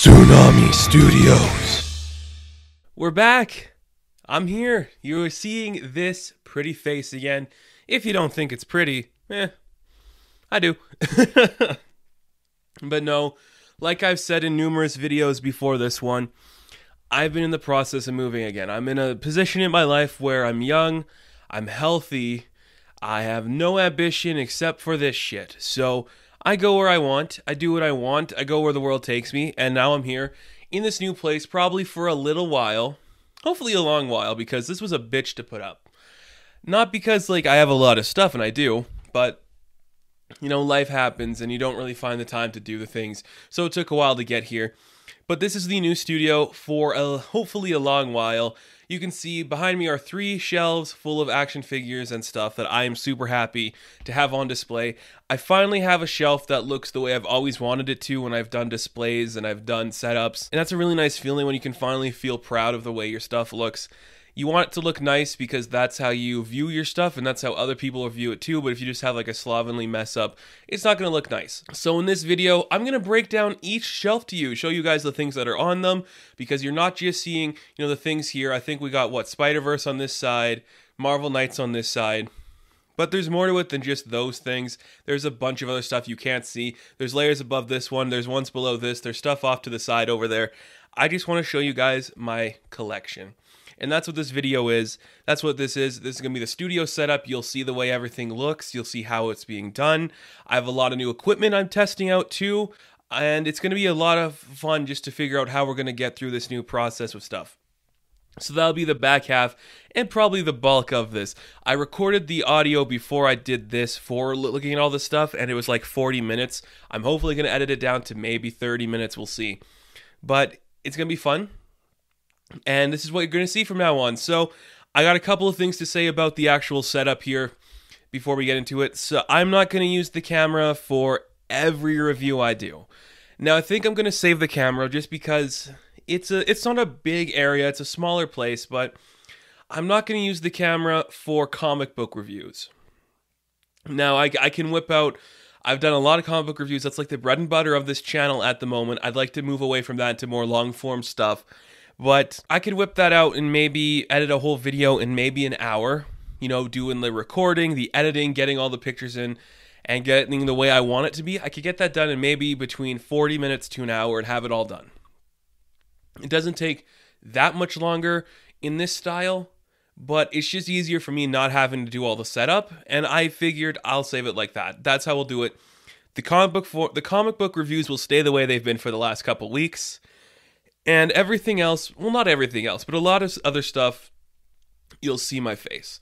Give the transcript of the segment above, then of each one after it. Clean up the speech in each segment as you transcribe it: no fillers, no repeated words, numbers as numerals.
Tsunami Studios. We're back. I'm here. You're seeing this pretty face again. If you don't think it's pretty, I do. But no, like I've said in numerous videos before this one, I've been in the process of moving again. I'm in a position in my life where I'm young, I'm healthy, I have no ambition except for this shit. So I go where I want, I do what I want, I go where the world takes me, and now I'm here in this new place probably for a little while, hopefully a long while, because this was a bitch to put up. Not because I have a lot of stuff, and I do, but life happens and you don't really find the time to do the things, so it took a while to get here. But this is the new studio for hopefully a long while. You can see behind me are 3 shelves full of action figures and stuff that I am super happy to have on display. I finally have a shelf that looks the way I've always wanted it to when I've done displays and I've done setups. And that's a really nice feeling when you can finally feel proud of the way your stuff looks. You want it to look nice because that's how you view your stuff and that's how other people will view it too. But if you just have a slovenly mess up, it's not going to look nice. So in this video, I'm going to break down each shelf to you, show you guys the things that are on them, because you're not just seeing, the things here. I think we got Spider-Verse on this side, Marvel Knights on this side. But there's more to it than just those things. There's a bunch of other stuff you can't see. There's layers above this one. There's ones below this. There's stuff off to the side over there. I just want to show you guys my collection. And that's what this video is. That's what this is. This is going to be the studio setup. You'll see the way everything looks. You'll see how it's being done. I have a lot of new equipment I'm testing out too. And it's going to be a lot of fun just to figure out how we're going to get through this new process with stuff. So that'll be the back half and probably the bulk of this. I recorded the audio before I did this for looking at all this stuff, and it was 40 minutes. I'm hopefully going to edit it down to maybe 30 minutes. We'll see. But it's going to be fun. And this is what you're going to see from now on. So I got a couple of things to say about the actual setup here before we get into it. So I'm not going to use the camera for every review I do. Now I think I'm going to save the camera just because it's not a big area. It's a smaller place, but I'm not going to use the camera for comic book reviews. Now I can whip out. I've done a lot of comic book reviews. That's the bread and butter of this channel at the moment. I'd like to move away from that to more long form stuff. But I could whip that out and maybe edit a whole video in maybe an hour, doing the recording, the editing, getting all the pictures in, and getting the way I want it to be. I could get that done in maybe between 40 minutes to an hour and have it all done. It doesn't take that much longer in this style, but it's just easier for me not having to do all the setup, and I figured I'll save it like that. That's how we'll do it. The comic book reviews will stay the way they've been for the last couple weeks. And everything else, well, not everything else, but a lot of other stuff, you'll see my face.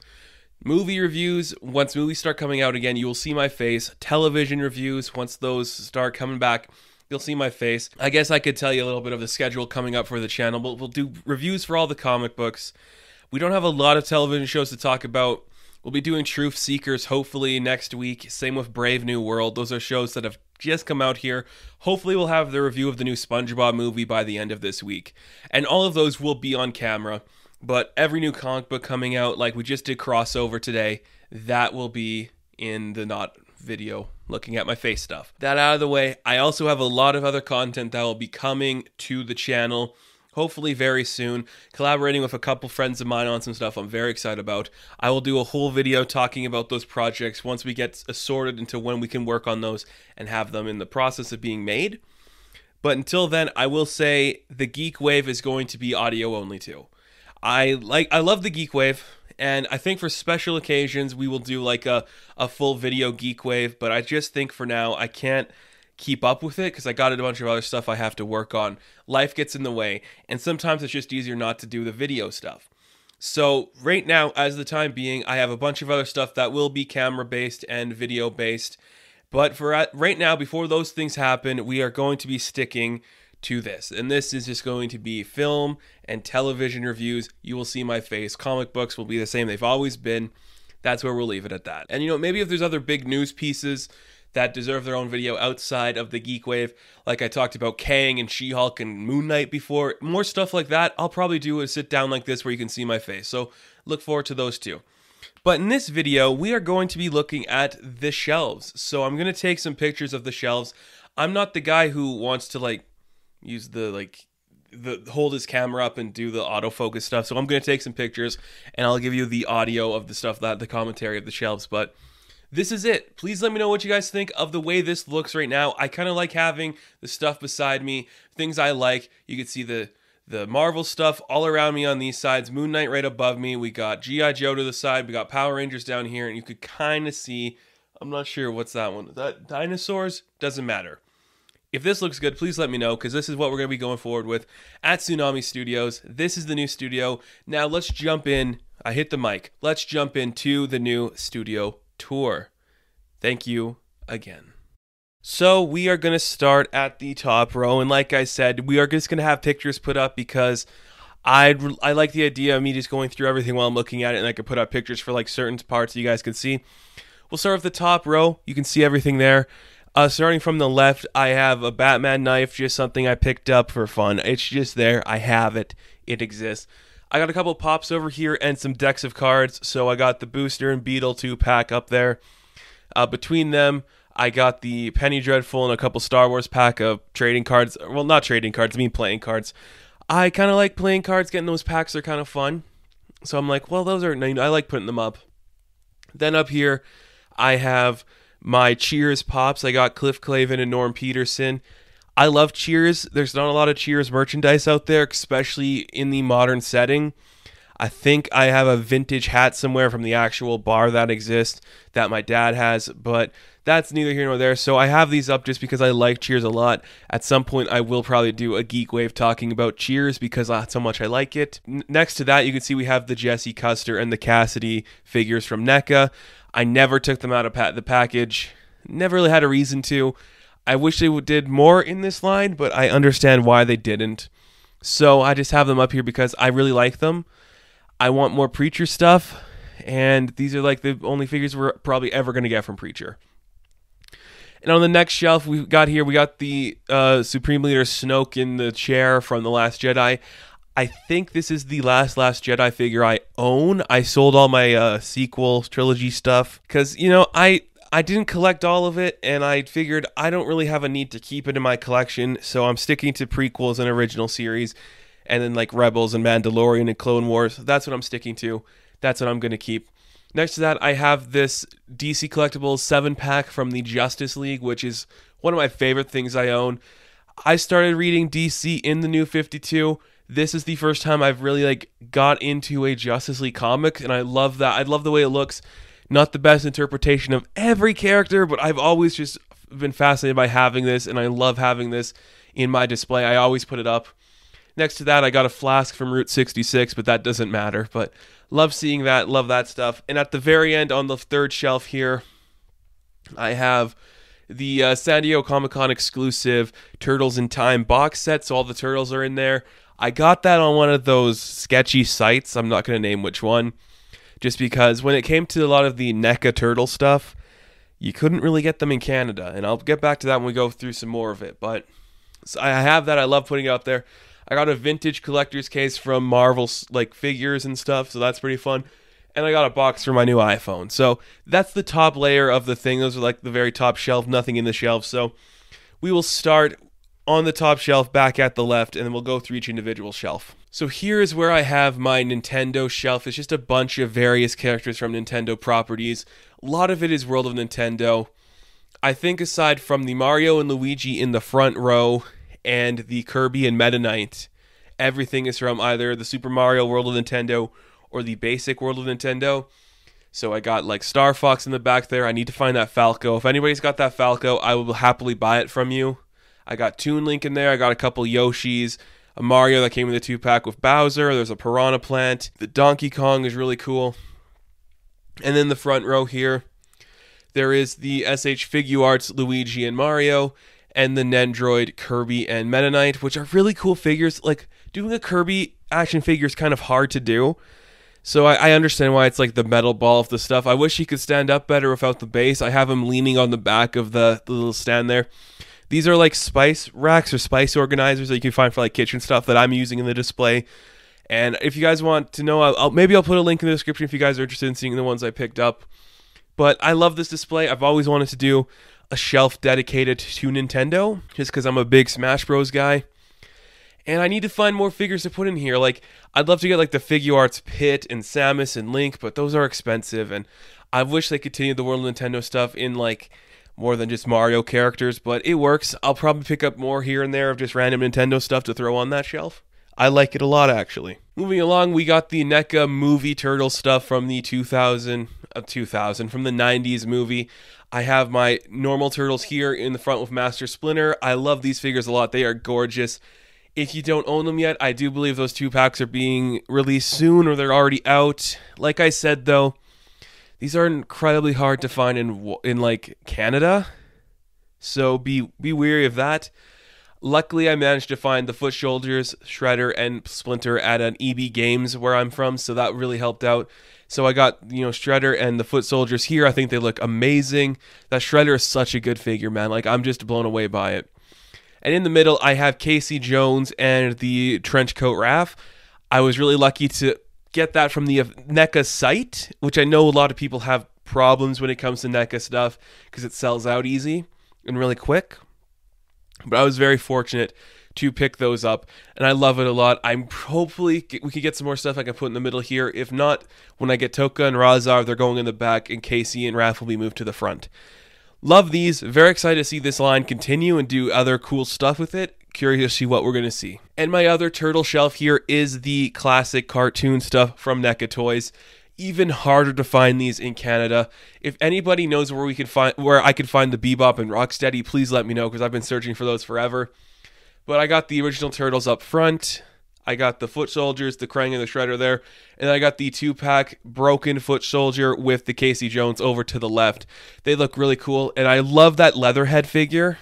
Movie reviews, once movies start coming out again, you will see my face. Television reviews, once those start coming back, you'll see my face. I guess I could tell you a little bit of the schedule coming up for the channel, but we'll do reviews for all the comic books. We don't have a lot of television shows to talk about. We'll be doing Truth Seekers hopefully next week. Same with Brave New World. Those are shows that have just come out here. Hopefully we'll have the review of the new SpongeBob movie by the end of this week. And all of those will be on camera. But every new comic book coming out, like we just did Crossover today, that will be in the not video looking at my face stuff. That out of the way, I also have a lot of other content that will be coming to the channel. Hopefully very soon, collaborating with a couple friends of mine on some stuff I'm very excited about. I will do a whole video talking about those projects once we get sorted into when we can work on those and have them in the process of being made. But until then, I will say the Geek Wave is going to be audio only too. I love the Geek Wave, and I think for special occasions we will do a full video Geek Wave, but I just think for now I can't keep up with it because I got a bunch of other stuff I have to work on. Life gets in the way, and sometimes it's just easier not to do the video stuff. So right now, as the time being, I have a bunch of other stuff that will be camera based and video based, but for right now, before those things happen, we are going to be sticking to this, and this is just going to be film and television reviews. You will see my face. Comic books will be the same. They've always been. That's where we'll leave it at that. And maybe if there's other big news pieces that deserve their own video outside of the Geek Wave, like I talked about Kang and She-Hulk and Moon Knight before, more stuff like that, I'll probably do a sit down like this where you can see my face. So look forward to those too. But in this video, we are going to be looking at the shelves. So I'm going to take some pictures of the shelves. I'm not the guy who wants to use the hold his camera up and do the autofocus stuff. So I'm going to take some pictures and I'll give you the audio of the stuff, the commentary of the shelves. But this is it. Please let me know what you guys think of the way this looks right now. I kind of like having the stuff beside me, things I like. You can see the Marvel stuff all around me on these sides, Moon Knight right above me. We got G.I. Joe to the side. We got Power Rangers down here, and you could kind of see, I'm not sure what's that one. Is that dinosaurs? Doesn't matter. If this looks good, please let me know, because this is what we're going to be going forward with at Tsunami Studios. This is the new studio. Now let's jump in. I hit the mic. Let's jump into the new studio tour. Thank you again. So we are going to start at the top row, and like I said, we are just going to have pictures put up because I like the idea of me just going through everything while I'm looking at it, and I could put up pictures for like certain parts you guys can see. We'll start with the top row. You can see everything there. Starting from the left, I have a Batman knife, just something I picked up for fun. It's just there. I have it. It exists. I got a couple pops over here and some decks of cards. So I got the Booster and Beetle 2-pack up there. Between them, I got the Penny Dreadful and a couple Star Wars pack of trading cards. Well, not trading cards, I mean playing cards. I kind of like playing cards. Getting those packs are kind of fun. So I'm like, well, those are, I like putting them up. Then up here, I have my Cheers pops. I got Cliff Clavin and Norm Peterson. I love Cheers. There's not a lot of Cheers merchandise out there, especially in the modern setting. I think I have a vintage hat somewhere from the actual bar that exists that my dad has, but that's neither here nor there. So I have these up just because I like Cheers a lot. At some point, I will probably do a Geek Wave talking about Cheers because that's how much I like it. Next to that, you can see we have the Jesse Custer and the Cassidy figures from NECA. I never took them out of the package. Never really had a reason to. I wish they did more in this line, but I understand why they didn't. So I just have them up here because I really like them. I want more Preacher stuff, and these are like the only figures we're probably ever going to get from Preacher. And on the next shelf we got the Supreme Leader Snoke in the chair from The Last Jedi. I think this is the last Jedi figure I own. I sold all my sequel trilogy stuff because, I didn't collect all of it, and I figured I don't really have a need to keep it in my collection, so I'm sticking to prequels and original series, and then like Rebels and Mandalorian and Clone Wars. That's what I'm sticking to. That's what I'm going to keep. Next to that, I have this DC Collectibles 7-pack from the Justice League, which is one of my favorite things I own. I started reading DC in the New 52. This is the first time I've really got into a Justice League comic, and I love that. I love the way it looks. Not the best interpretation of every character, but I've always just been fascinated by having this, and I love having this in my display. I always put it up. Next to that, I got a flask from Route 66, but that doesn't matter. But love seeing that, love that stuff. And at the very end, on the third shelf here, I have the San Diego Comic-Con exclusive Turtles in Time box set, so all the turtles are in there. I got that on one of those sketchy sites. I'm not going to name which one. Just because when it came to a lot of the NECA turtle stuff, you couldn't really get them in Canada. And I'll get back to that when we go through some more of it. But so I have that. I love putting it up there. I got a vintage collector's case from Marvel figures and stuff, so that's pretty fun. And I got a box for my new iPhone. So that's the top layer of the thing. Those are the very top shelf, nothing in the shelf. So we will start on the top shelf back at the left, and then we'll go through each individual shelf. So here is where I have my Nintendo shelf. It's just a bunch of various characters from Nintendo properties. A lot of it is World of Nintendo. I think aside from the Mario and Luigi in the front row and the Kirby and Meta Knight, everything is from either the Super Mario World of Nintendo or the basic World of Nintendo. So I got Star Fox in the back there. I need to find that Falco. If anybody's got that Falco, I will happily buy it from you. I got Toon Link in there. I got a couple Yoshis. A Mario that came in the 2-pack with Bowser. There's a Piranha Plant. The Donkey Kong is really cool. And then the front row here, there is the SH Figuarts Luigi and Mario, and the Nendroid Kirby and Meta Knight, which are really cool figures. Doing a Kirby action figure is kind of hard to do. So I understand why it's the metal ball of the stuff. I wish he could stand up better without the base. I have him leaning on the back of the little stand there. These are spice racks or spice organizers that you can find for kitchen stuff that I'm using in the display. And if you guys want to know, maybe I'll put a link in the description if you guys are interested in seeing the ones I picked up. But I love this display. I've always wanted to do a shelf dedicated to Nintendo, just because I'm a big Smash Bros. Guy. And I need to find more figures to put in here. Like, I'd love to get like the Figure Arts Pit and Samus and Link, but those are expensive. And I wish they continued the World of Nintendo stuff in like more than just Mario characters, but it works. I'll probably pick up more here and there of just random Nintendo stuff to throw on that shelf. I like it a lot, actually. Moving along, we got the NECA movie turtle stuff from the from the 90s movie. I have my normal turtles here in the front with Master Splinter. I love these figures a lot. They are gorgeous. If you don't own them yet, I do believe those 2-packs are being released soon or they're already out. Like I said, though, these are incredibly hard to find in like Canada. So be wary of that. Luckily, I managed to find the Foot Soldiers, Shredder, and Splinter at an EB Games where I'm from, so that really helped out. So I got, Shredder and the Foot Soldiers here. I think they look amazing. That Shredder is such a good figure, man. Like, I'm just blown away by it. And in the middle, I have Casey Jones and the Trenchcoat Raph. I was really lucky to get that from the NECA site, which I know a lot of people have problems when it comes to NECA stuff because it sells out easy and really quick. But I was very fortunate to pick those up, and I love it a lot. I'm hopefully we can get some more stuff I can put in the middle here. If not, when I get Toka and Razar, they're going in the back, and Casey and Raph will be moved to the front. Love these. Very excited to see this line continue and do other cool stuff with it. Curious to see what we're going to see. And my other turtle shelf here is the classic cartoon stuff from NECA Toys. Even harder to find these in Canada. If anybody knows where I could find the Bebop and Rocksteady, please let me know because I've been searching for those forever. But I got the original turtles up front. I got the Foot Soldiers, the Krang and the Shredder there, and I got the 2-pack broken Foot Soldier with the Casey Jones over to the left. They look really cool, and I love that Leatherhead figure.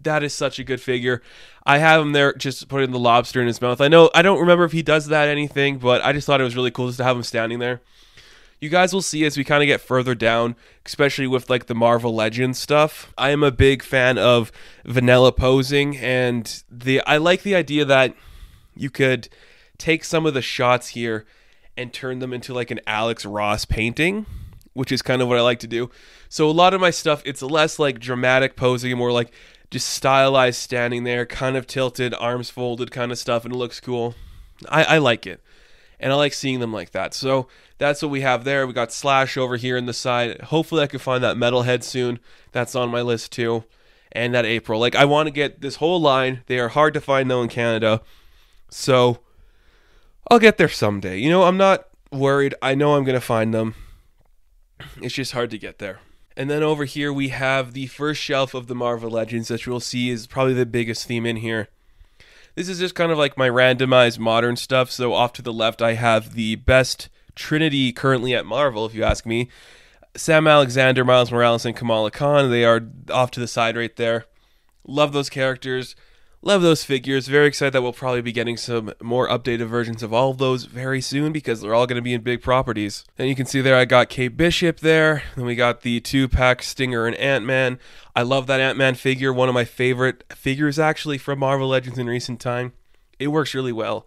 That is such a good figure. I have him there just putting the lobster in his mouth. I don't remember if he does that anything, but I just thought it was really cool just to have him standing there. You guys will see as we kind of get further down, especially with like the Marvel Legends stuff. I am a big fan of vanilla posing, and I like the idea that you could take some of the shots here and turn them into like an Alex Ross painting, which is kind of what I like to do. So a lot of my stuff, it's less like dramatic posing and more like just stylized standing there, kind of tilted, arms folded kind of stuff, and it looks cool. I like it. And I like seeing them like that. So that's what we have there. We got Slash over here in the side. Hopefully I can find that Metalhead soon. That's on my list too. And that April. Like, I want to get this whole line. They are hard to find though in Canada. So I'll get there someday. I'm not worried. I know I'm going to find them. It's just hard to get there. And then over here we have the first shelf of the Marvel Legends, that you'll see is probably the biggest theme in here. This is just kind of like my randomized modern stuff. So off to the left, I have the best Trinity currently at Marvel, if you ask me. Sam Alexander, Miles Morales, and Kamala Khan. They are off to the side right there. Love those characters. Love those figures. Very excited that we'll probably be getting some more updated versions of all of those very soon because they're all going to be in big properties. And you can see there I got Kate Bishop there. Then we got the 2-pack Stinger and Ant-Man. I love that Ant-Man figure. One of my favorite figures actually from Marvel Legends in recent time. It works really well.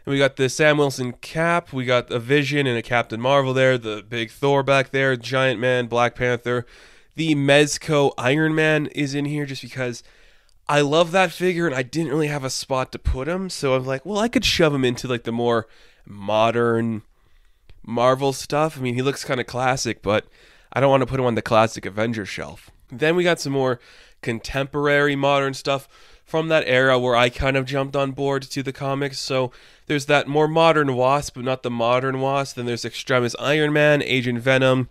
And we got the Sam Wilson Cap. We got a Vision and a Captain Marvel there. The big Thor back there. Giant Man, Black Panther. The Mezco Iron Man is in here just because I love that figure, and I didn't really have a spot to put him, so I'm like, well, I could shove him into like the more modern Marvel stuff. I mean, he looks kind of classic, but I don't want to put him on the classic Avengers shelf. Then we got some more contemporary modern stuff from that era where I kind of jumped on board to the comics. So there's that more modern Wasp, but not the modern Wasp. Then there's Extremis Iron Man, Agent Venom,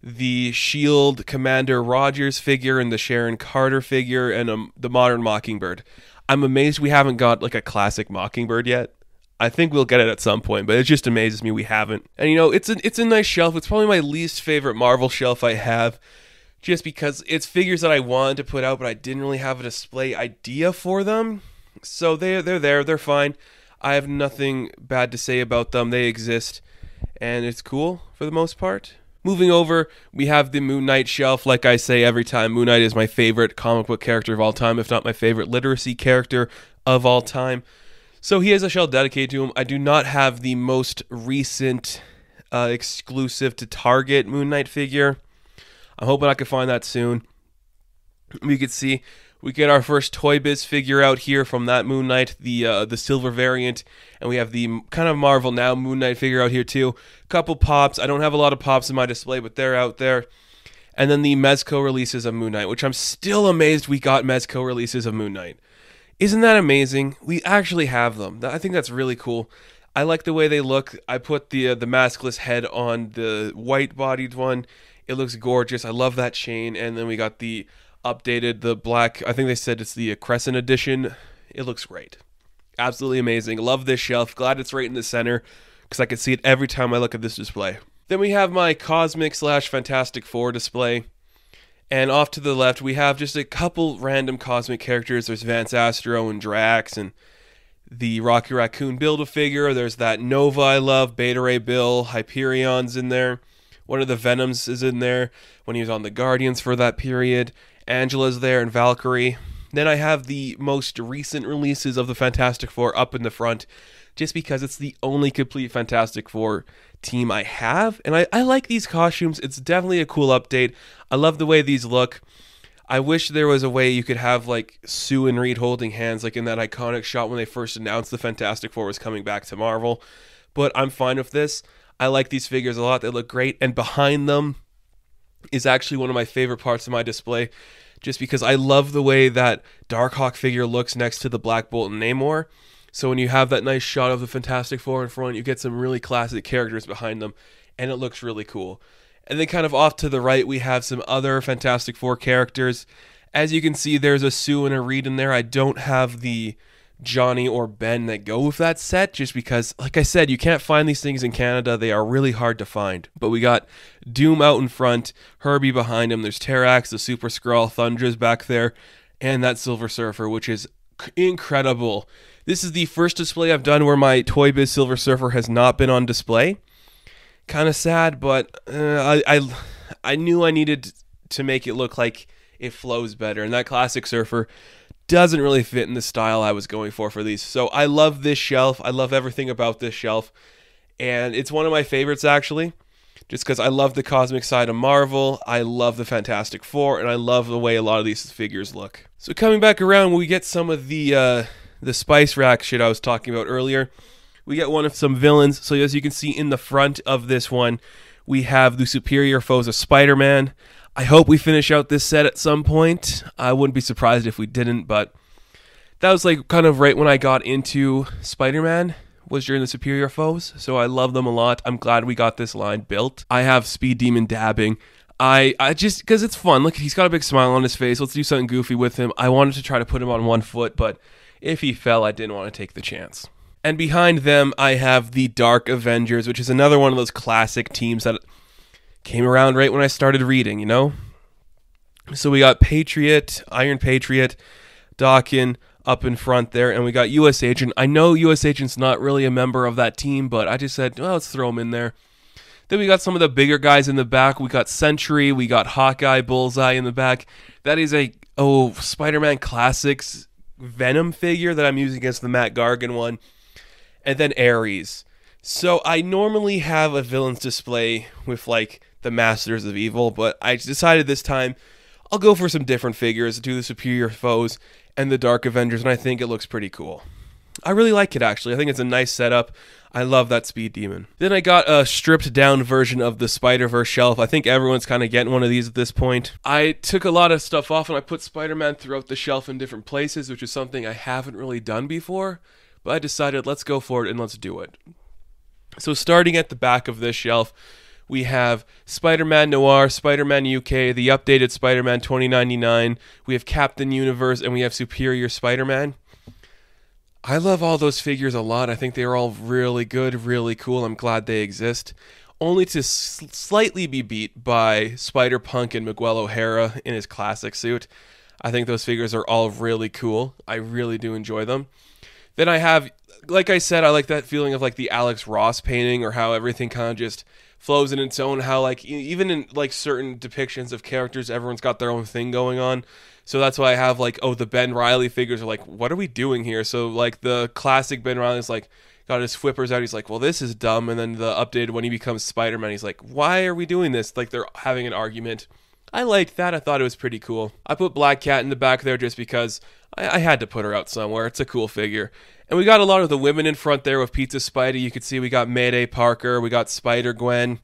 the S.H.I.E.L.D. Commander Rogers figure, and the Sharon Carter figure, and the modern Mockingbird. I'm amazed we haven't got like a classic Mockingbird yet. I think we'll get it at some point, but it just amazes me we haven't. And it's a nice shelf. It's probably my least favorite Marvel shelf I have, just because it's figures that I wanted to put out, but I didn't really have a display idea for them. So they're there. They're fine. I have nothing bad to say about them. They exist, and it's cool for the most part. Moving over, we have the Moon Knight shelf. Like I say every time, Moon Knight is my favorite comic book character of all time, if not my favorite literacy character of all time. So he has a shelf dedicated to him. I do not have the most recent exclusive to Target Moon Knight figure. I'm hoping I can find that soon. We could see We get our first Toy Biz figure out here from that Moon Knight, the silver variant, and we have the kind of Marvel Now Moon Knight figure out here too. Couple pops. I don't have a lot of pops in my display, but they're out there. And then the Mezco releases of Moon Knight, which I'm still amazed we got Mezco releases of Moon Knight. Isn't that amazing? We actually have them. I think that's really cool. I like the way they look. I put the maskless head on the white-bodied one. It looks gorgeous. I love that chain. And then we got the updated, the black, I think they said it's the Crescent edition. It looks great. Absolutely amazing. Love this shelf. Glad it's right in the center because I can see it every time I look at this display. Then we have my Cosmic / Fantastic Four display. And off to the left, we have just a couple random cosmic characters. There's Vance Astro and Drax and the Rocky Raccoon Build-A-Figure. There's that Nova I love, Beta Ray Bill, Hyperion's in there. One of the Venoms is in there when he was on the Guardians for that period. Angela's there and Valkyrie. Then I have the most recent releases of the Fantastic Four up in the front just because it's the only complete Fantastic Four team I have. And I like these costumes. It's definitely a cool update. I love the way these look. I wish there was a way you could have like Sue and Reed holding hands like in that iconic shot when they first announced the Fantastic Four was coming back to Marvel. But I'm fine with this. I like these figures a lot. They look great. And behind them is actually one of my favorite parts of my display just because I love the way that Darkhawk figure looks next to the Black Bolt and Namor. So when you have that nice shot of the Fantastic Four in front, you get some really classic characters behind them, and it looks really cool. And then kind of off to the right, we have some other Fantastic Four characters. As you can see, there's a Sue and a Reed in there. I don't have the Johnny or Ben that go with that set, just because, like I said, you can't find these things in Canada. They are really hard to find. But we got Doom out in front, Herbie behind him. There's Terrax, the Super Skrull, Thundra's back there, and that Silver Surfer, which is incredible. This is the first display I've done where my Toy Biz Silver Surfer has not been on display. Kind of sad, but I knew I needed to make it look like it flows better. And that Classic Surfer doesn't really fit in the style I was going for these. So I love this shelf. I love everything about this shelf. And it's one of my favorites, actually. Just because I love the cosmic side of Marvel. I love the Fantastic Four. And I love the way a lot of these figures look. So coming back around, we get some of the spice rack shit I was talking about earlier. We get one of some villains. So as you can see in the front of this one, we have the superior foes of Spider-Man. I hope we finish out this set at some point. I wouldn't be surprised if we didn't, but that was like kind of right when I got into Spider-Man, was during the superior foes. So I love them a lot. I'm glad we got this line built. I have Speed Demon dabbing. I just, because it's fun. Look, he's got a big smile on his face. Let's do something goofy with him. I wanted to try to put him on one foot, but if he fell, I didn't want to take the chance. And behind them, I have the Dark Avengers, which is another one of those classic teams that came around right when I started reading, you know? So we got Patriot, Iron Patriot, Dawkins up in front there, and we got U.S. Agent. I know U.S. Agent's not really a member of that team, but I just said, well, let's throw him in there. Then we got some of the bigger guys in the back. We got Sentry, we got Hawkeye, Bullseye in the back. That is a, Spider-Man Classics Venom figure that I'm using against the Matt Gargan one. And then Ares. So I normally have a villains display with like the Masters of Evil, but I decided this time I'll go for some different figures, do the superior foes and the Dark Avengers, and I think it looks pretty cool. I really like it, actually. I think it's a nice setup. I love that Speed Demon. Then I got a stripped down version of the Spider-Verse shelf. I think everyone's kind of getting one of these at this point. I took a lot of stuff off and I put Spider-Man throughout the shelf in different places, which is something I haven't really done before. But I decided, let's go for it and let's do it. So starting at the back of this shelf, we have Spider-Man Noir, Spider-Man UK, the updated Spider-Man 2099. We have Captain Universe, and we have Superior Spider-Man. I love all those figures a lot. I think they're all really good, really cool. I'm glad they exist. Only to slightly be beat by Spider-Punk and Miguel O'Hara in his classic suit. I think those figures are all really cool. I really do enjoy them. Then I have, like I said, I like that feeling of like the Alex Ross painting, or how everything kind of just flows in its own, how like even in like certain depictions of characters, everyone's got their own thing going on. So that's why I have like, the Ben Reilly figures are like, what are we doing here? So like the classic Ben Reilly's like got his flippers out, he's like, well, this is dumb. And then the updated when he becomes Spider-Man, he's like, why are we doing this? Like they're having an argument. I liked that. I thought it was pretty cool. I put Black Cat in the back there just because I had to put her out somewhere. It's a cool figure. And we got a lot of the women in front there with Pizza Spidey. You could see we got Mayday Parker. We got Spider-Gwen.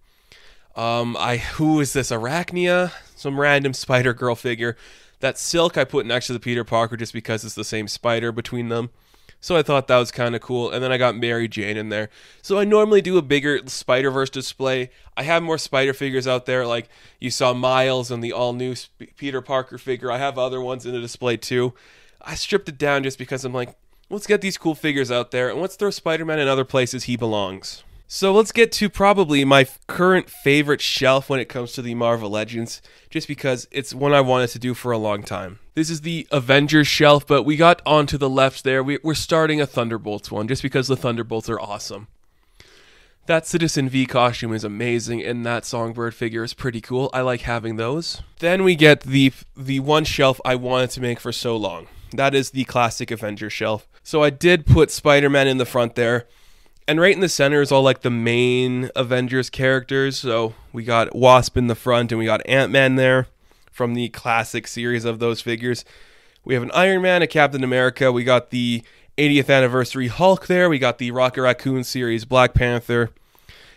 Who is this? Arachnia? Some random Spider-Girl figure. That Silk I put next to the Peter Parker just because it's the same spider between them. So I thought that was kind of cool. And then I got Mary Jane in there. So I normally do a bigger Spider-Verse display. I have more Spider figures out there. Like you saw Miles and the all-new Peter Parker figure. I have other ones in the display too. I stripped it down just because I'm like, let's get these cool figures out there. And let's throw Spider-Man in other places he belongs. So let's get to probably my current favorite shelf when it comes to the Marvel Legends, just because it's one I wanted to do for a long time. This is the Avengers Shelf, but we got onto the left there. We're starting a Thunderbolts one, just because the Thunderbolts are awesome. That Citizen V costume is amazing, and that Songbird figure is pretty cool. I like having those. Then we get the one shelf I wanted to make for so long. That is the classic Avengers Shelf. So I did put Spider-Man in the front there. And right in the center is all like the main Avengers characters. So we got Wasp in the front and we got Ant-Man there from the classic series of those figures. We have an Iron Man, a Captain America. We got the 80th anniversary Hulk there. We got the Rocket Raccoon series, Black Panther,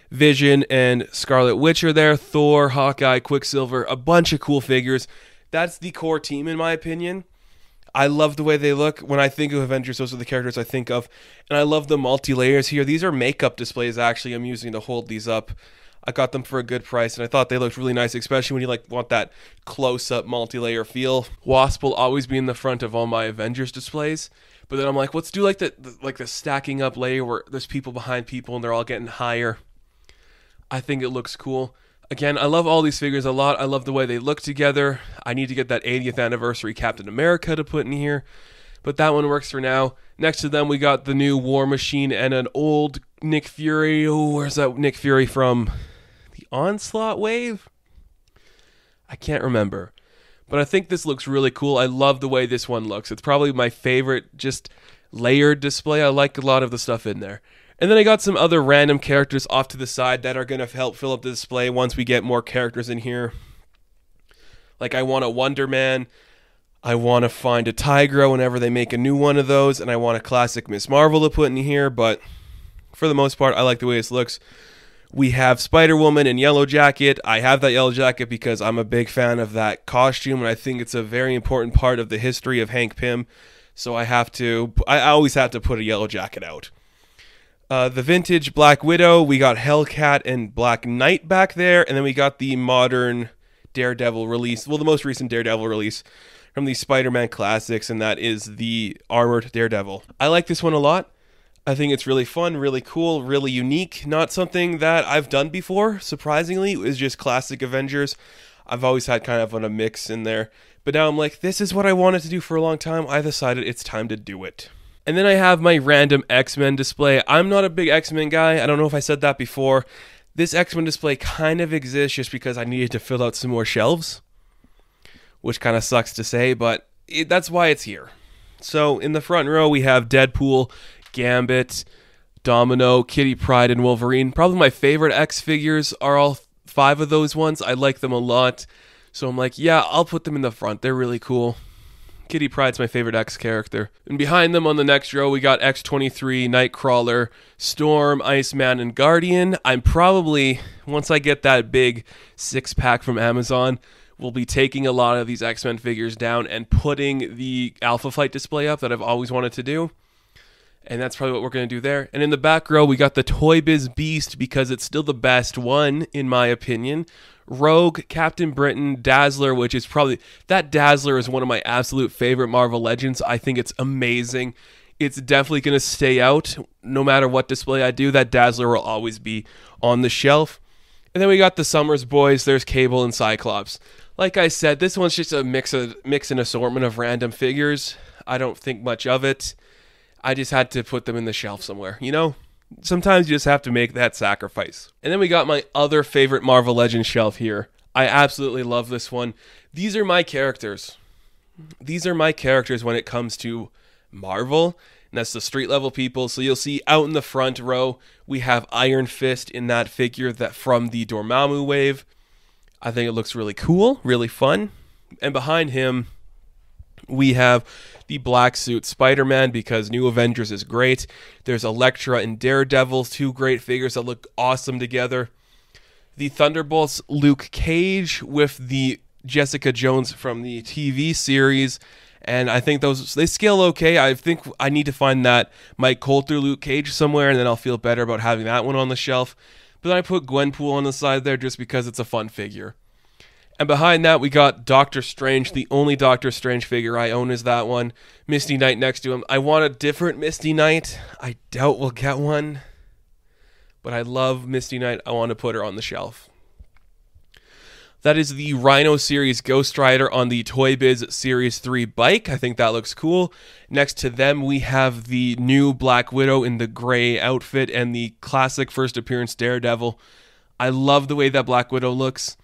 Vision, and Scarlet Witch are there. Thor, Hawkeye, Quicksilver, a bunch of cool figures. That's the core team in my opinion. I love the way they look. When I think of Avengers, those are the characters I think of. And I love the multi-layers here. These are makeup displays, actually. I'm using to hold these up. I got them for a good price, and I thought they looked really nice, especially when you want that close-up multi-layer feel. Wasp will always be in the front of all my Avengers displays. But then I'm like, let's do the stacking up layer where there's people behind people and they're all getting higher. I think it looks cool. Again, I love all these figures a lot. I love the way they look together. I need to get that 80th anniversary Captain America to put in here. But that one works for now. Next to them, we got the new War Machine and an old Nick Fury. Oh, where's that Nick Fury from? The Onslaught wave? I can't remember. But I think this looks really cool. I love the way this one looks. It's probably my favorite just layered display. I like a lot of the stuff in there. And then I got some other random characters off to the side that are going to help fill up the display once we get more characters in here. Like I want a Wonder Man. I want to find a Tigra whenever they make a new one of those. And I want a classic Miss Marvel to put in here. But for the most part, I like the way this looks. We have Spider-Woman in Yellow Jacket. I have that Yellow Jacket because I'm a big fan of that costume. And I think it's a very important part of the history of Hank Pym. So I always have to put a Yellow Jacket out. The vintage Black Widow, we got Hellcat and Black Knight back there, and then we got the modern Daredevil release, well, the most recent Daredevil release from the Spider-Man classics, and that is the Armored Daredevil. I like this one a lot. I think it's really fun, really cool, really unique, not something that I've done before, surprisingly. It was just classic Avengers. I've always had kind of a mix in there, but now I'm like, this is what I wanted to do for a long time. I decided it's time to do it. And then I have my random X-Men display. I'm not a big X-Men guy. I don't know if I said that before. This X-Men display kind of exists just because I needed to fill out some more shelves, which kind of sucks to say, but that's why it's here. So in the front row, we have Deadpool, Gambit, Domino, Kitty Pryde, and Wolverine. Probably my favorite X figures are all 5 of those ones. I like them a lot. So I'm like, yeah, I'll put them in the front. They're really cool. Kitty Pryde's my favorite X character. And behind them on the next row, we got X-23, Nightcrawler, Storm, Iceman, and Guardian. I'm probably, once I get that big 6-pack from Amazon, we'll be taking a lot of these X-Men figures down and putting the Alpha Flight display up that I've always wanted to do. And that's probably what we're going to do there. And in the back row, we got the Toy Biz Beast because it's still the best one, in my opinion. Rogue, Captain Britain, Dazzler, which is probably... That Dazzler is one of my absolute favorite Marvel Legends. I think it's amazing. It's definitely going to stay out. No matter what display I do, that Dazzler will always be on the shelf. And then we got the Summers Boys. There's Cable and Cyclops. Like I said, this one's just a mix and assortment of random figures. I don't think much of it. I just had to put them in the shelf somewhere, you know? Sometimes you just have to make that sacrifice. And then we got my other favorite Marvel Legends shelf here. I absolutely love this one. These are my characters. These are my characters when it comes to Marvel. And that's the street level people. So you'll see out in the front row, we have Iron Fist in that figure that from the Dormammu wave. I think it looks really cool, really fun. And behind him, we have the black suit Spider-Man because New Avengers is great. There's Elektra and Daredevil, 2 great figures that look awesome together. The Thunderbolts Luke Cage with the Jessica Jones from the TV series. And I think they scale okay. I think I need to find that Mike Coulter Luke Cage somewhere, and then I'll feel better about having that one on the shelf. But then I put Gwenpool on the side there just because it's a fun figure. And behind that, we got Doctor Strange. The only Doctor Strange figure I own is that one. Misty Knight next to him. I want a different Misty Knight. I doubt we'll get one. But I love Misty Knight. I want to put her on the shelf. That is the Rhino Series Ghost Rider on the Toy Biz Series 3 bike. I think that looks cool. Next to them, we have the new Black Widow in the gray outfit and the classic first appearance Daredevil. I love the way that Black Widow looks.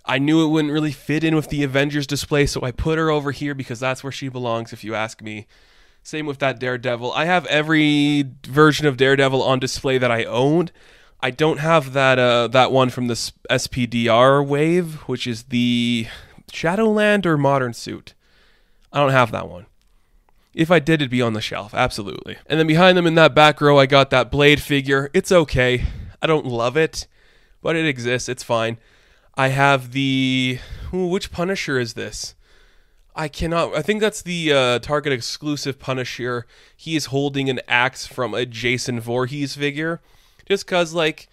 I knew it wouldn't really fit in with the Avengers display, so I put her over here because that's where she belongs, if you ask me. Same with that Daredevil. I have every version of Daredevil on display that I owned. I don't have that one from the SPDR wave, which is the Shadowland or Modern suit. I don't have that one. If I did, it'd be on the shelf, absolutely. And then behind them in that back row, I got that Blade figure. It's okay. I don't love it, but it exists. It's fine. I have the... which Punisher is this? I think that's the Target exclusive Punisher. He is holding an axe from a Jason Voorhees figure. Just because, like,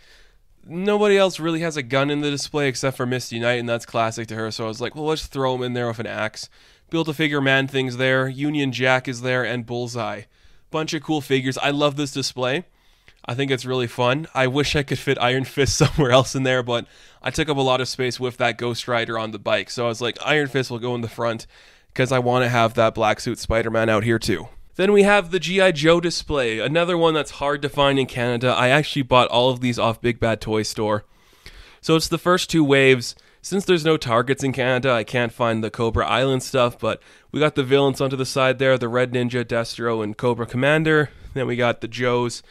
nobody else really has a gun in the display except for Misty Knight, and that's classic to her. So I was like, well, let's throw him in there with an axe. Build-A-Figure Man-Thing's there. Union Jack is there, and Bullseye. Bunch of cool figures. I love this display. I think it's really fun. I wish I could fit Iron Fist somewhere else in there, but I took up a lot of space with that Ghost Rider on the bike. So I was like, Iron Fist will go in the front because I want to have that black suit Spider-Man out here too. Then we have the G.I. Joe display, another one that's hard to find in Canada. I actually bought all of these off Big Bad Toy Store. So it's the first 2 waves. Since there's no Targets in Canada, I can't find the Cobra Island stuff, but we got the villains onto the side there, the Red Ninja, Destro, and Cobra Commander. Then we got the Joes,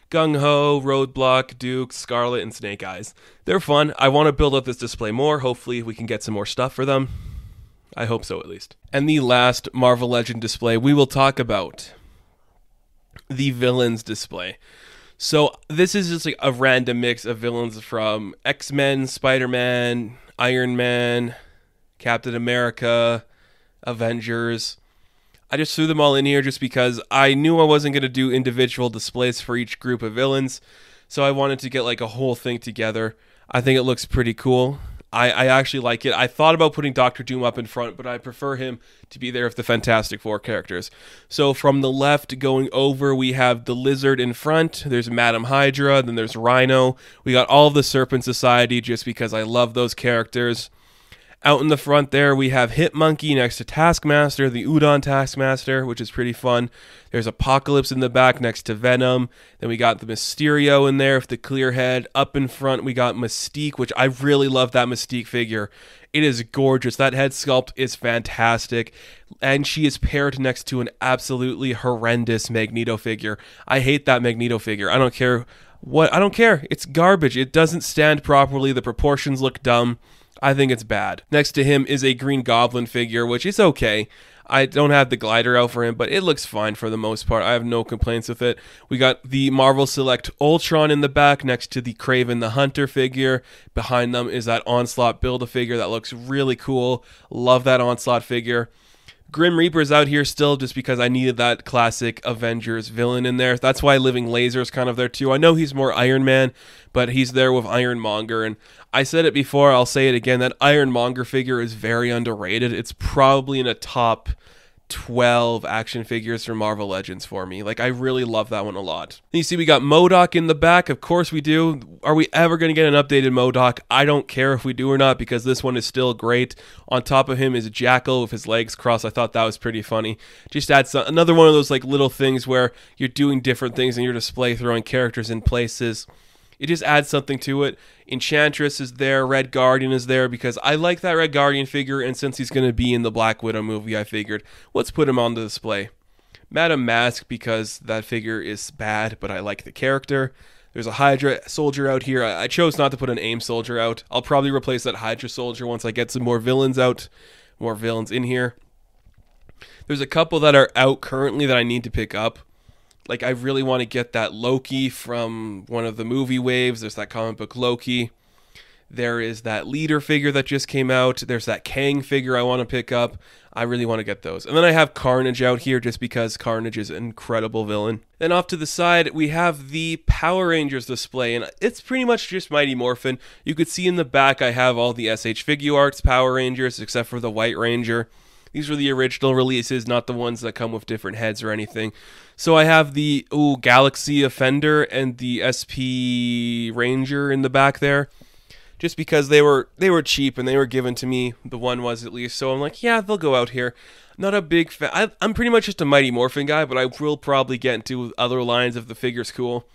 Gung Ho, Roadblock, Duke, Scarlet, and Snake Eyes. They're fun. I want to build up this display more. Hopefully we can get some more stuff for them. I hope so, at least. And the last Marvel Legend display we will talk about, the villains display. So this is just like a random mix of villains from X-Men, Spider-Man, Iron Man, Captain America, Avengers. I just threw them all in here just because I knew I wasn't going to do individual displays for each group of villains. So I wanted to get like a whole thing together. I think it looks pretty cool. I actually like it. I thought about putting Doctor Doom up in front, but I prefer him to be there with the Fantastic Four characters. So from the left going over, we have the Lizard in front. There's Madam Hydra. Then there's Rhino. We got all of the Serpent Society just because I love those characters. Out in the front there, we have Hitmonkey next to Taskmaster, the Udon Taskmaster, which is pretty fun. There's Apocalypse in the back next to Venom. Then we got the Mysterio in there with the clear head. Up in front, we got Mystique, which I really love that Mystique figure. It is gorgeous. That head sculpt is fantastic. And she is paired next to an absolutely horrendous Magneto figure. I hate that Magneto figure. I don't care what. I don't care. It's garbage. It doesn't stand properly. The proportions look dumb. I think it's bad. Next to him is a Green Goblin figure, which is okay. I don't have the glider out for him, but it looks fine for the most part. I have no complaints with it. We got the Marvel Select Ultron in the back next to the Kraven the Hunter figure. Behind them is that Onslaught Build-A-Figure that looks really cool. Love that Onslaught figure. Grim Reaper's out here still just because I needed that classic Avengers villain in there. That's why Living Laser's kind of there too. I know he's more Iron Man, but he's there with Iron Monger. And I said it before, I'll say it again, that Iron Monger figure is very underrated. It's probably in a top 12 action figures from Marvel Legends for me. Like, I really love that one a lot. And you see we got MODOK in the back. Of course we do. Are we ever going to get an updated MODOK? I don't care if we do or not because this one is still great. On top of him is Jackal with his legs crossed. I thought that was pretty funny. Just adds another one of those like little things where you're doing different things in your display, throwing characters in places. It just adds something to it. Enchantress is there. Red Guardian is there because I like that Red Guardian figure, and since he's going to be in the Black Widow movie, I figured, let's put him on the display. Madam Mask because that figure is bad, but I like the character. There's a Hydra soldier out here. I chose not to put an AIM soldier out. I'll probably replace that Hydra soldier once I get some more villains out, more villains in here. There's a couple that are out currently that I need to pick up. Like, I really want to get that Loki from one of the movie waves. There's that comic book Loki. There is that leader figure that just came out. There's that Kang figure I want to pick up. I really want to get those. And then I have Carnage out here just because Carnage is an incredible villain. Then off to the side, we have the Power Rangers display. And it's pretty much just Mighty Morphin. You could see in the back I have all the SH Figuarts Power Rangers except for the White Ranger. These were the original releases, not the ones that come with different heads or anything. So I have the Galaxy Offender and the SP Ranger in the back there. Just because they were cheap and they were given to me, the one was at least. So I'm like, yeah, they'll go out here. Not a big fan. I'm pretty much just a Mighty Morphin guy, but I will probably get into other lines if the figure's cool.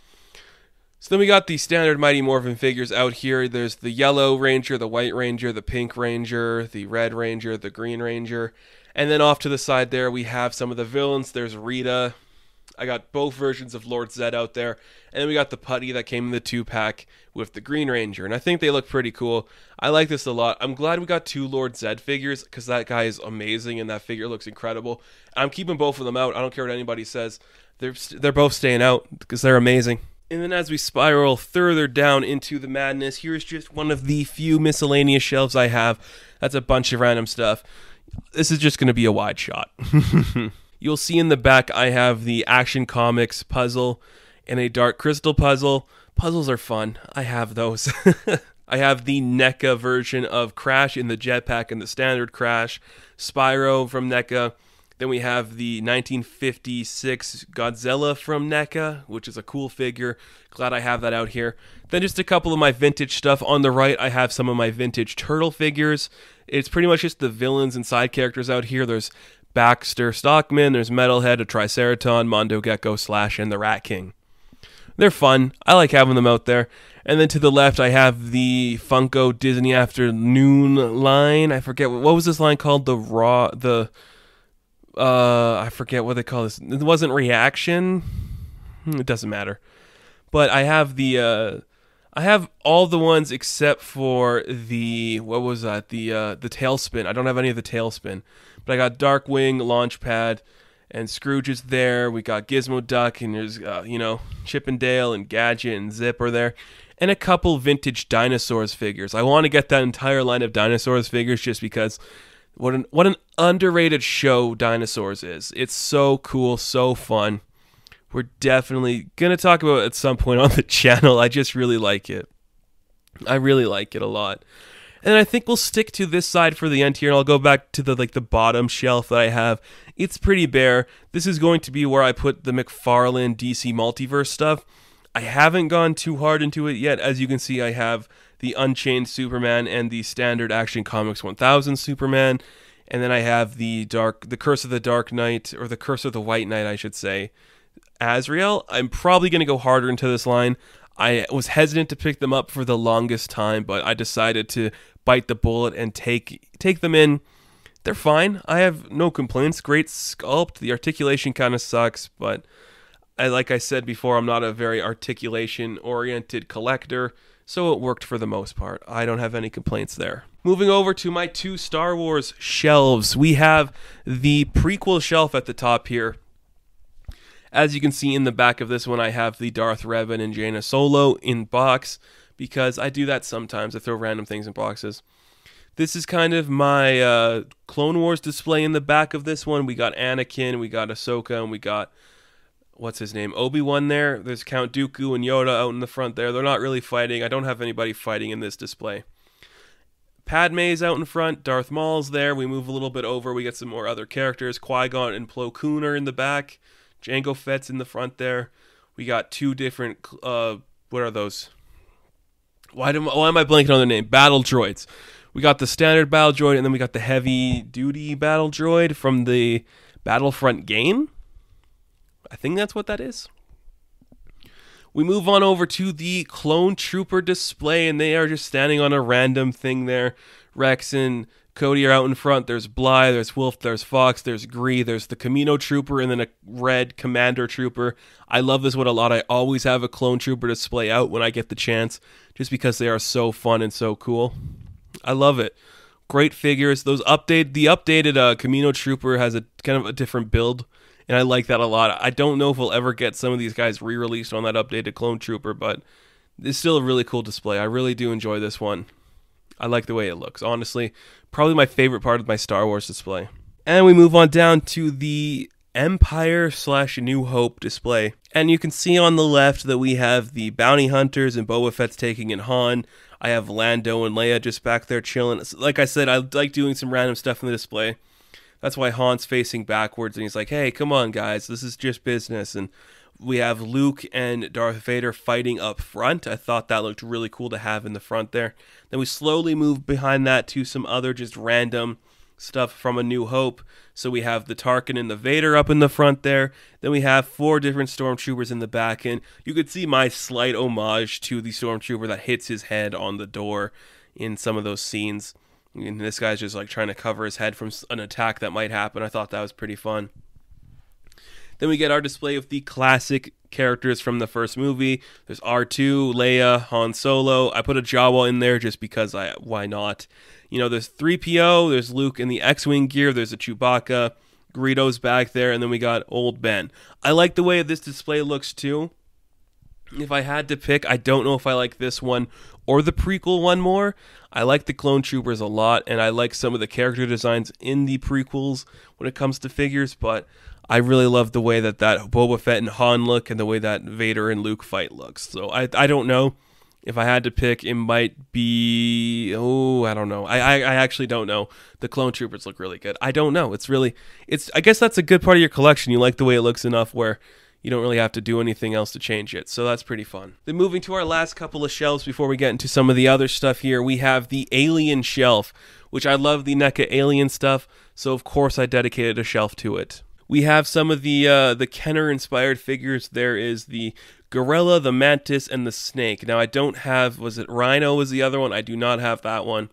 So then we got the standard Mighty Morphin figures out here. There's the Yellow Ranger, the White Ranger, the Pink Ranger, the Red Ranger, the Green Ranger. And then off to the side there, we have some of the villains. There's Rita. I got both versions of Lord Zed out there. And then we got the putty that came in the 2-pack with the Green Ranger. And I think they look pretty cool. I like this a lot. I'm glad we got 2 Lord Zed figures because that guy is amazing and that figure looks incredible. I'm keeping both of them out. I don't care what anybody says. They're both staying out because they're amazing. And then as we spiral further down into the madness, here's just one of the few miscellaneous shelves I have. That's a bunch of random stuff. This is just going to be a wide shot. You'll see in the back I have the Action Comics puzzle and a Dark Crystal puzzle. Puzzles are fun. I have those. I have the NECA version of Crash in the jetpack and the standard Crash. Spyro from NECA. Then we have the 1956 Godzilla from NECA, which is a cool figure. Glad I have that out here. Then just a couple of my vintage stuff. On the right, I have some of my vintage Turtle figures. It's pretty much just the villains and side characters out here. There's Baxter Stockman, there's Metalhead, a Triceraton, Mondo Gecko, Slash, and the Rat King. They're fun. I like having them out there. And then to the left, I have the Funko Disney Afternoon line. I forget, what was this line called? I forget what they call this. It wasn't Reaction. It doesn't matter. But I have I have all the ones except for the, what was that? The Tailspin. I don't have any of the Tailspin. But I got Darkwing, Launchpad, and Scrooge is there. We got Gizmo Duck, and there's, Chip and Dale and Gadget and Zip are there. And a couple vintage Dinosaurs figures. I want to get that entire line of Dinosaurs figures just because what an underrated show Dinosaurs is. It's so cool, so fun. We're definitely going to talk about it at some point on the channel. I just really like it. I really like it a lot. And I think we'll stick to this side for the end here, and I'll go back to the bottom shelf that I have. It's pretty bare. This is going to be where I put the McFarlane DC Multiverse stuff. I haven't gone too hard into it yet. As you can see, I have the Unchained Superman and the standard Action Comics 1000 Superman. And then I have the Curse of the Dark Knight, or the Curse of the White Knight, I should say, Azrael. I'm probably going to go harder into this line. I was hesitant to pick them up for the longest time, but I decided to bite the bullet and take them in. They're fine. I have no complaints. Great sculpt. The articulation kind of sucks, but like I said before, I'm not a very articulation-oriented collector, so it worked for the most part. I don't have any complaints there. Moving over to my 2 Star Wars shelves, we have the prequel shelf at the top here. As you can see in the back of this one, I have the Darth Revan and Jaina Solo in box, because I do that sometimes. I throw random things in boxes. This is kind of my Clone Wars display in the back of this one. We got Anakin, we got Ahsoka, and we got, what's his name, Obi-Wan there. There's Count Dooku and Yoda out in the front there. They're not really fighting. I don't have anybody fighting in this display. Padme's out in front. Darth Maul's there. We move a little bit over. We get some more other characters. Qui-Gon and Plo Koon are in the back. Jango Fett's in the front there. We got 2 different, what are those? Why am I blanking on their name? Battle droids. We got the standard battle droid, and then we got the heavy duty battle droid from the Battlefront game. I think that's what that is. We move on over to the Clone Trooper display, and they are just standing on a random thing there. Rex and Cody are out in front. There's Bly, there's Wolf, there's Fox, there's Gree, there's the Camino Trooper, and then a red Commander Trooper. I love this one a lot. I always have a clone trooper display out when I get the chance, just because they are so fun and so cool. I love it. Great figures. The updated Camino Trooper has a kind of a different build, and I like that a lot. I don't know if we'll ever get some of these guys re-released on that updated clone trooper, but it's still a really cool display. I really do enjoy this one. I like the way it looks. Honestly, probably my favorite part of my Star Wars display. And we move on down to the Empire/New Hope display. And you can see on the left that we have the bounty hunters and Boba Fett's taking in Han. I have Lando and Leia just back there chilling. Like I said, I like doing some random stuff in the display. That's why Han's facing backwards and he's like, hey, come on, guys. This is just business. And we have Luke and Darth Vader fighting up front. I thought that looked really cool to have in the front there. Then we slowly move behind that to some other just random stuff from A New Hope. So we have the Tarkin and the Vader up in the front there. Then we have 4 different Stormtroopers in the back. And you could see my slight homage to the Stormtrooper that hits his head on the door in some of those scenes. And this guy's just like trying to cover his head from an attack that might happen. I thought that was pretty fun. Then we get our display of the classic characters from the first movie. There's R2, Leia, Han Solo. I put a Jawa in there just because why not? You know, there's 3PO, there's Luke in the X-Wing gear, there's a Chewbacca, Greedo's back there, and then we got Old Ben. I like the way this display looks too. If I had to pick, I don't know if I like this one or the prequel one more. I like the Clone Troopers a lot, and I like some of the character designs in the prequels when it comes to figures, but I really love the way that Boba Fett and Han look and the way that Vader and Luke fight looks. So I don't know. If I had to pick, it might be... Oh, I don't know. I actually don't know. The Clone Troopers look really good. I don't know. I guess that's a good part of your collection. You like the way it looks enough where you don't really have to do anything else to change it. So that's pretty fun. Then moving to our last couple of shelves before we get into some of the other stuff here, we have the Alien Shelf, which I love the NECA Alien stuff. So of course I dedicated a shelf to it. We have some of the Kenner-inspired figures. There is the Gorilla, the Mantis, and the Snake. Now, I don't have... Was it Rhino was the other one? I do not have that one.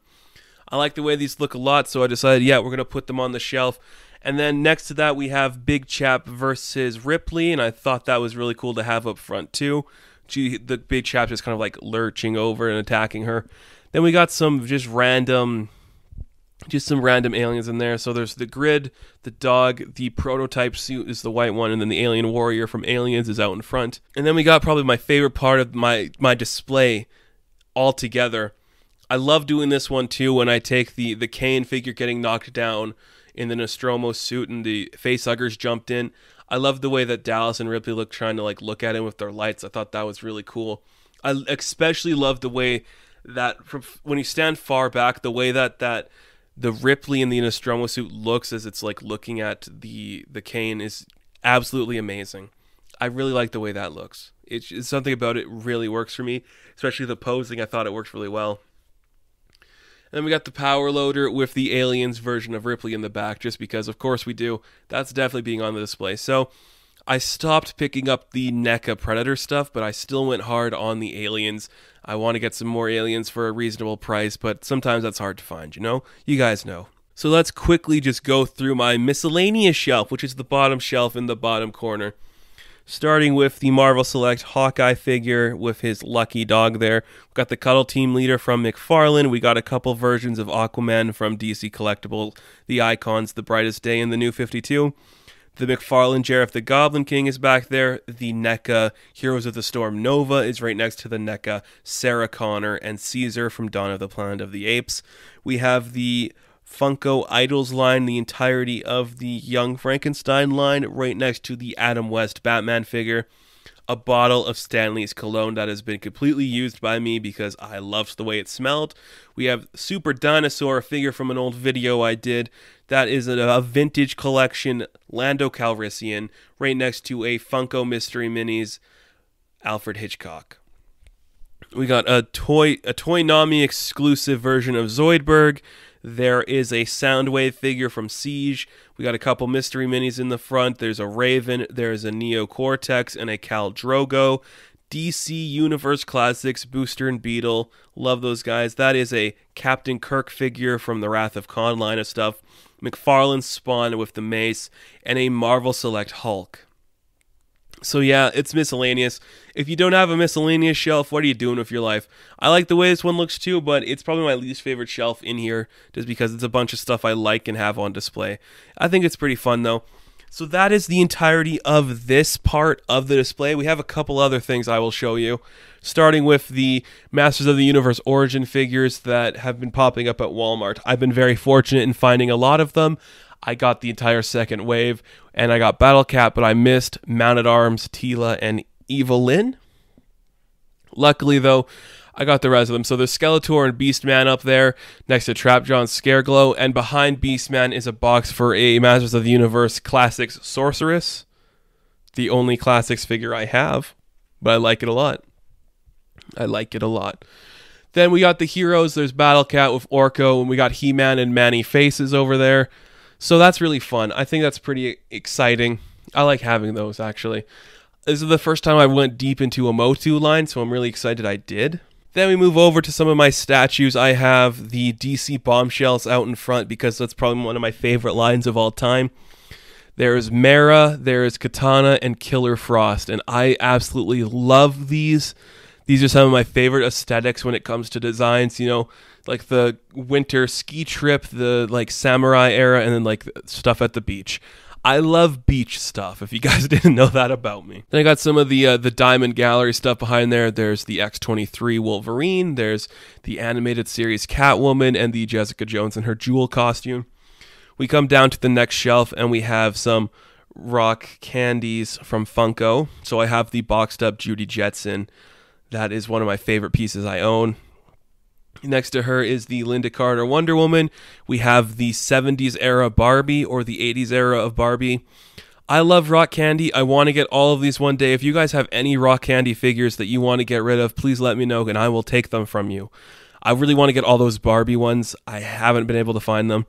I like the way these look a lot, so I decided, yeah, we're going to put them on the shelf. And then next to that, we have Big Chap versus Ripley, and I thought that was really cool to have up front, too. The Big Chap just kind of like lurching over and attacking her. Then we got some some random aliens in there. So there's the Grid, the dog, the prototype suit is the white one, and then the alien warrior from Aliens is out in front. And then we got probably my favorite part of my display altogether. I love doing this one too when I take the Kane figure getting knocked down in the Nostromo suit and the facehuggers jumped in. I love the way that Dallas and Ripley look trying to like look at him with their lights. I thought that was really cool. I especially love the way that when you stand far back, the way that the Ripley in the Nostromo suit looks as it's like looking at the Kane is absolutely amazing. I really like the way that looks. It's something about it really works for me, especially the posing. I thought it worked really well. And then we got the power loader with the Aliens version of Ripley in the back, just because of course we do. That's definitely being on the display. So I stopped picking up the NECA Predator stuff, but I still went hard on the Aliens. I want to get some more Aliens for a reasonable price, but sometimes that's hard to find, you know? You guys know. So let's quickly just go through my miscellaneous shelf, which is the bottom shelf in the bottom corner. Starting with the Marvel Select Hawkeye figure with his lucky dog there. We've got the Cuddle Team Leader from McFarlane. We got a couple versions of Aquaman from DC Collectible, the Icons, The Brightest Day, and the New 52. The McFarlane Jareth the Goblin King is back there. The NECA Heroes of the Storm Nova is right next to the NECA Sarah Connor and Caesar from Dawn of the Planet of the Apes. We have the Funko Idols line, the entirety of the Young Frankenstein line, right next to the Adam West Batman figure. A bottle of Stanley's cologne that has been completely used by me because I loved the way it smelled. We have Super Dinosaur, a figure from an old video I did. That is a vintage collection Lando Calrissian, right next to a Funko Mystery Minis Alfred Hitchcock. We got a Toynami exclusive version of Zoidberg. There is a Soundwave figure from Siege. We got a couple Mystery Minis in the front. There's a Raven, there's a Neo Cortex, and a Khal Drogo. DC Universe Classics Booster and Beetle. Love those guys. That is a Captain Kirk figure from the Wrath of Khan line of stuff. McFarlane's Spawn with the mace, and a Marvel Select Hulk. So yeah, it's miscellaneous. If you don't have a miscellaneous shelf, what are you doing with your life? I like the way this one looks too, but it's probably my least favorite shelf in here, just because it's a bunch of stuff I like and have on display. I think it's pretty fun though. So that is the entirety of this part of the display. We have a couple other things I will show you, starting with the Masters of the Universe Origin figures that have been popping up at Walmart. I've been very fortunate in finding a lot of them. I got the entire second wave, and I got Battle Cat, but I missed Mounted Arms, Tila, and Evelyn. Luckily, though, I got the rest of them. So there's Skeletor and Beastman up there next to Trapjaw Scareglow, and behind Beastman is a box for a Masters of the Universe Classics Sorceress. The only Classics figure I have, but I like it a lot. I like it a lot. Then we got the heroes. There's Battle Cat with Orko, and we got He-Man and Manny Faces over there. So that's really fun. I think that's pretty exciting. I like having those, actually. This is the first time I went deep into a Motu line, so I'm really excited I did. Then we move over to some of my statues. I have the DC Bombshells out in front because that's probably one of my favorite lines of all time. There's Mara, there's Katana, and Killer Frost, and I absolutely love these. These are some of my favorite aesthetics when it comes to designs, you know, like the winter ski trip, the like samurai era, and then like stuff at the beach. I love beach stuff, if you guys didn't know that about me. Then I got some of the Diamond Gallery stuff behind there. There's the X-23 Wolverine. There's the animated series Catwoman and the Jessica Jones in her jewel costume. We come down to the next shelf, and we have some rock candies from Funko. So I have the boxed up Judy Jetson. That is one of my favorite pieces I own. Next to her is the Linda Carter Wonder Woman. We have the 70s era Barbie, or the 80s era of Barbie. I love rock candy. I want to get all of these one day. If you guys have any rock candy figures that you want to get rid of, please let me know and I will take them from you. I really want to get all those Barbie ones. I haven't been able to find them.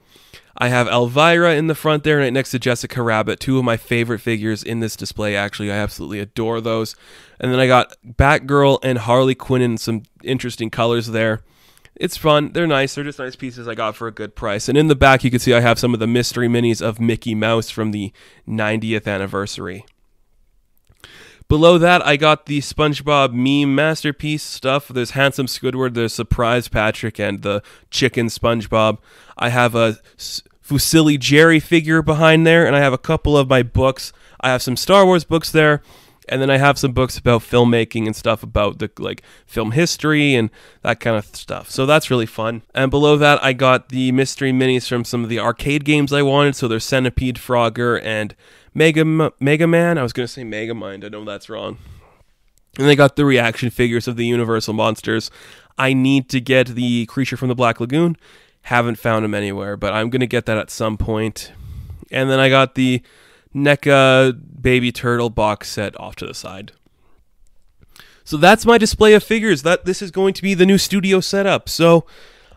I have Elvira in the front there, right next to Jessica Rabbit, two of my favorite figures in this display, actually. I absolutely adore those. And then I got Batgirl and Harley Quinn in some interesting colors there. It's fun. They're nice. They're just nice pieces I got for a good price. And in the back, you can see I have some of the mystery minis of Mickey Mouse from the 90th anniversary. Below that, I got the SpongeBob meme masterpiece stuff. There's Handsome Squidward, there's Surprise Patrick, and the Chicken SpongeBob. I have a Fusilli Jerry figure behind there, and I have a couple of my books. I have some Star Wars books there. And then I have some books about filmmaking and stuff about the like film history and that kind of stuff. So that's really fun. And below that, I got the mystery minis from some of the arcade games I wanted. So there's Centipede, Frogger, and Mega Man. I was going to say Megamind. I know that's wrong. And they got the reaction figures of the Universal monsters. I need to get the Creature from the Black Lagoon. Haven't found him anywhere, but I'm going to get that at some point. And then I got the NECA Baby Turtle box set off to the side. So that's my display of figures. This is going to be the new studio setup. So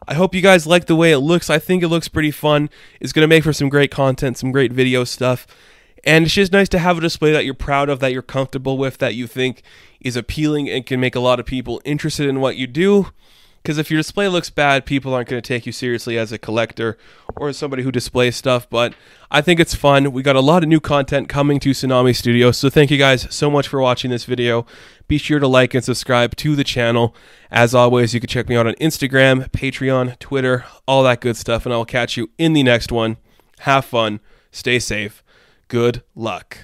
I hope you guys like the way it looks. I think it looks pretty fun. It's going to make for some great content, some great video stuff. And it's just nice to have a display that you're proud of, that you're comfortable with, that you think is appealing and can make a lot of people interested in what you do. Because if your display looks bad, people aren't going to take you seriously as a collector or as somebody who displays stuff. But I think it's fun. We got a lot of new content coming to Tsunami Studios. So thank you guys so much for watching this video. Be sure to like and subscribe to the channel. As always, you can check me out on Instagram, Patreon, Twitter, all that good stuff. And I will catch you in the next one. Have fun. Stay safe. Good luck.